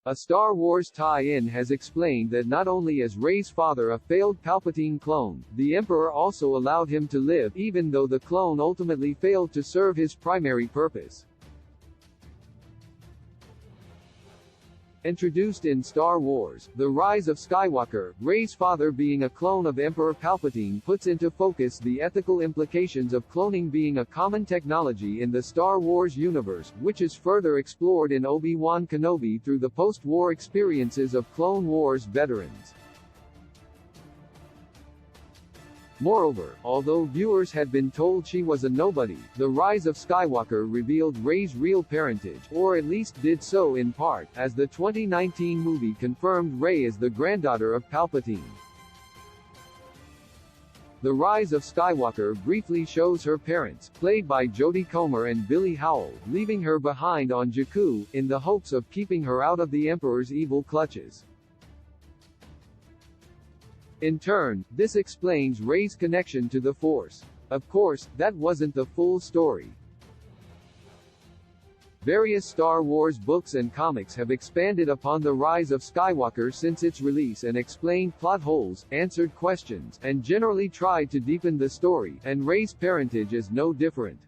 A Star Wars tie-in has explained that not only is Rey's father a failed Palpatine clone, the Emperor also allowed him to live even though the clone ultimately failed to serve his primary purpose. Introduced in Star Wars: The Rise of Skywalker, Rey's father being a clone of Emperor Palpatine puts into focus the ethical implications of cloning being a common technology in the Star Wars universe, which is further explored in Obi-Wan Kenobi through the post-war experiences of Clone Wars veterans. Moreover, although viewers had been told she was a nobody, The Rise of Skywalker revealed Rey's real parentage, or at least did so in part, as the 2019 movie confirmed Rey is the granddaughter of Palpatine. The Rise of Skywalker briefly shows her parents, played by Jodie Comer and Billy Howell, leaving her behind on Jakku, in the hopes of keeping her out of the Emperor's evil clutches. In turn, this explains Rey's connection to the Force. Of course, that wasn't the full story. Various Star Wars books and comics have expanded upon The Rise of Skywalker since its release and explained plot holes, answered questions, and generally tried to deepen the story, and Rey's parentage is no different.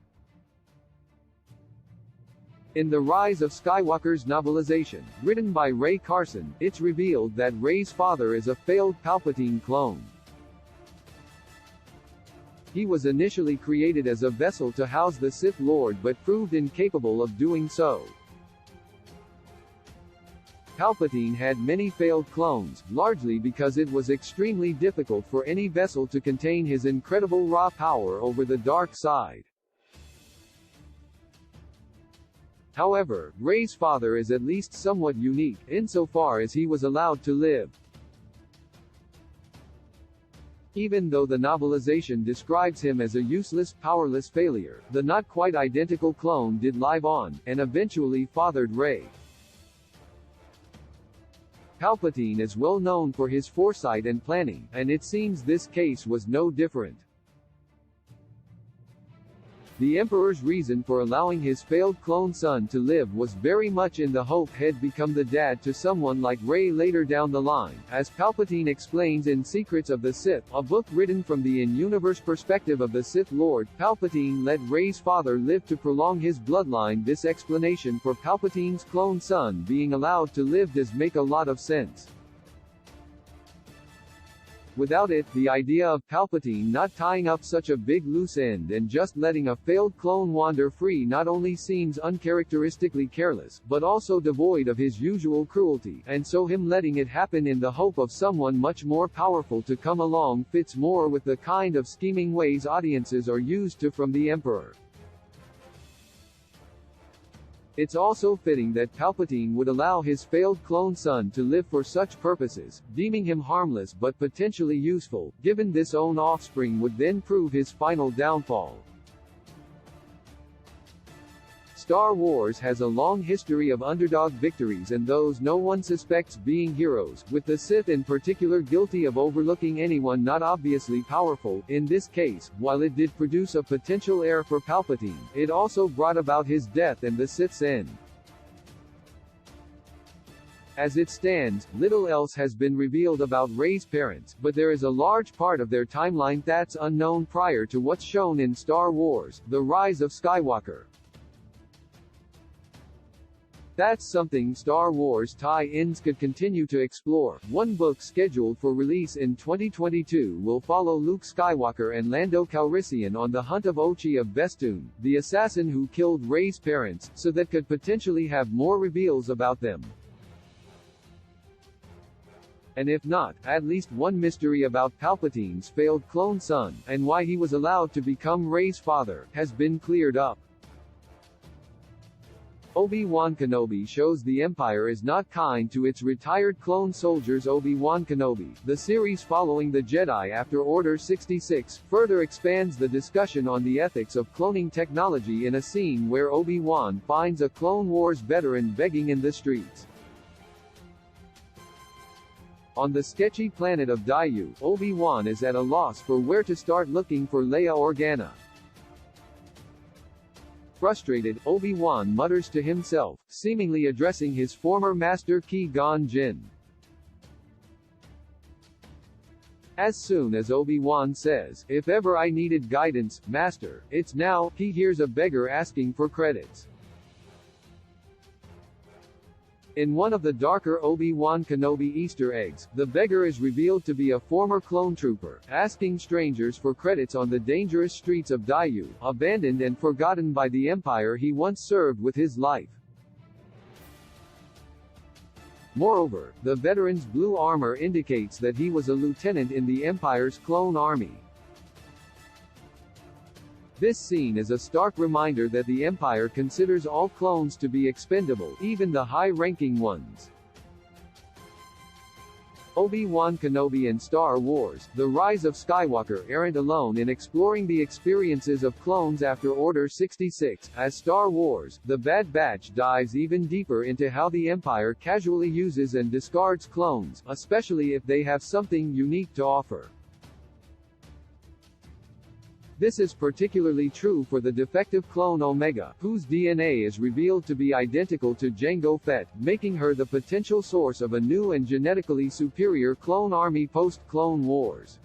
In The Rise of Skywalker's novelization, written by Ray Carson, it's revealed that Rey's father is a failed Palpatine clone. He was initially created as a vessel to house the Sith Lord but proved incapable of doing so. Palpatine had many failed clones, largely because it was extremely difficult for any vessel to contain his incredible raw power over the dark side. However, Rey's father is at least somewhat unique, insofar as he was allowed to live. Even though the novelization describes him as a useless, powerless failure, the not-quite-identical clone did live on, and eventually fathered Rey. Palpatine is well known for his foresight and planning, and it seems this case was no different. The Emperor's reason for allowing his failed clone son to live was very much in the hope he'd become the dad to someone like Rey later down the line, as Palpatine explains in Secrets of the Sith, a book written from the in-universe perspective of the Sith Lord. Palpatine let Rey's father live to prolong his bloodline. This explanation for Palpatine's clone son being allowed to live does make a lot of sense. Without it, the idea of Palpatine not tying up such a big loose end and just letting a failed clone wander free not only seems uncharacteristically careless, but also devoid of his usual cruelty, and so him letting it happen in the hope of someone much more powerful to come along fits more with the kind of scheming ways audiences are used to from the Emperor. It's also fitting that Palpatine would allow his failed clone son to live for such purposes, deeming him harmless but potentially useful, given this own offspring would then prove his final downfall. Star Wars has a long history of underdog victories and those no one suspects being heroes, with the Sith in particular guilty of overlooking anyone not obviously powerful. In this case, while it did produce a potential heir for Palpatine, it also brought about his death and the Sith's end. As it stands, little else has been revealed about Rey's parents, but there is a large part of their timeline that's unknown prior to what's shown in Star Wars: The Rise of Skywalker. That's something Star Wars tie-ins could continue to explore. One book scheduled for release in 2022 will follow Luke Skywalker and Lando Calrissian on the hunt of Ochi of Bestoon, the assassin who killed Rey's parents, so that could potentially have more reveals about them. And if not, at least one mystery about Palpatine's failed clone son, and why he was allowed to become Rey's father, has been cleared up. Obi-Wan Kenobi shows the Empire is not kind to its retired clone soldiers. Obi-Wan Kenobi, the series following the Jedi after Order 66, further expands the discussion on the ethics of cloning technology in a scene where Obi-Wan finds a Clone Wars veteran begging in the streets. On the sketchy planet of Daiyu, Obi-Wan is at a loss for where to start looking for Leia Organa. Frustrated, Obi-Wan mutters to himself, seemingly addressing his former master Qui-Gon Jinn. As soon as Obi-Wan says, "If ever I needed guidance, Master, it's now," he hears a beggar asking for credits. In one of the darker Obi-Wan Kenobi Easter eggs, the beggar is revealed to be a former clone trooper, asking strangers for credits on the dangerous streets of Daiyu, abandoned and forgotten by the Empire he once served with his life. Moreover, the veteran's blue armor indicates that he was a lieutenant in the Empire's clone army. This scene is a stark reminder that the Empire considers all clones to be expendable, even the high-ranking ones. Obi-Wan Kenobi and Star Wars: The Rise of Skywalker aren't alone in exploring the experiences of clones after Order 66, as Star Wars: The Bad Batch dives even deeper into how the Empire casually uses and discards clones, especially if they have something unique to offer. This is particularly true for the defective clone Omega, whose DNA is revealed to be identical to Jango Fett, making her the potential source of a new and genetically superior clone army post-Clone Wars.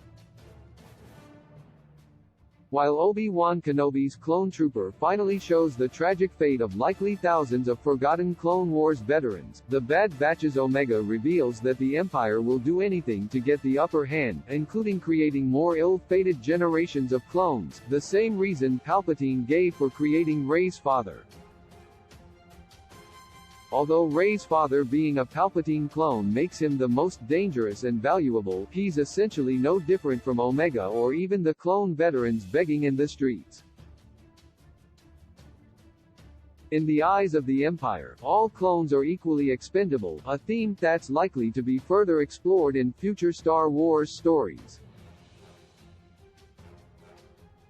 While Obi-Wan Kenobi's clone trooper finally shows the tragic fate of likely thousands of forgotten Clone Wars veterans, the Bad Batch's Omega reveals that the Empire will do anything to get the upper hand, including creating more ill-fated generations of clones, the same reason Palpatine gave for creating Rey's father. Although Rey's father being a Palpatine clone makes him the most dangerous and valuable, he's essentially no different from Omega or even the clone veterans begging in the streets. In the eyes of the Empire, all clones are equally expendable, a theme that's likely to be further explored in future Star Wars stories.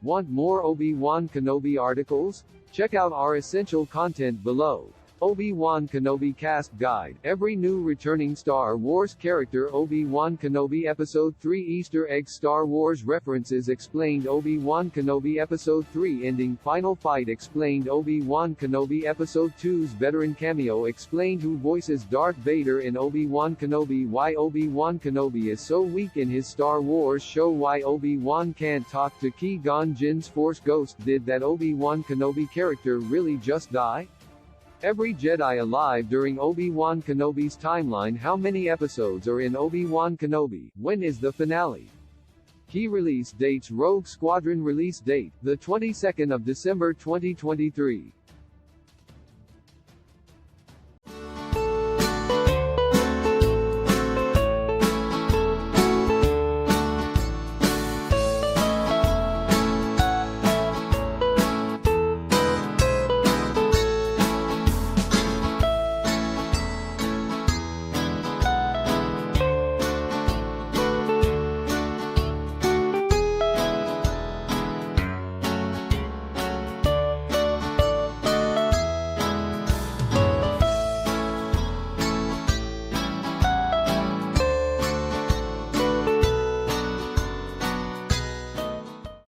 Want more Obi-Wan Kenobi articles? Check out our essential content below. Obi-Wan Kenobi Cast Guide. Every new returning Star Wars character. Obi-Wan Kenobi Episode 3 Easter eggs. Star Wars references explained. Obi-Wan Kenobi Episode 3 Ending. Final fight explained. Obi-Wan Kenobi Episode 2's veteran cameo explained. Who voices Darth Vader in Obi-Wan Kenobi? Why Obi-Wan Kenobi is so weak in his Star Wars show. Why Obi-Wan can't talk to Qui-Gon Jinn's Force Ghost. Did that Obi-Wan Kenobi character really just die? Every Jedi alive during Obi-Wan Kenobi's timeline. How many episodes are in Obi-Wan Kenobi? When is the finale? Key release dates. Rogue Squadron release date, the 22nd of December 2023.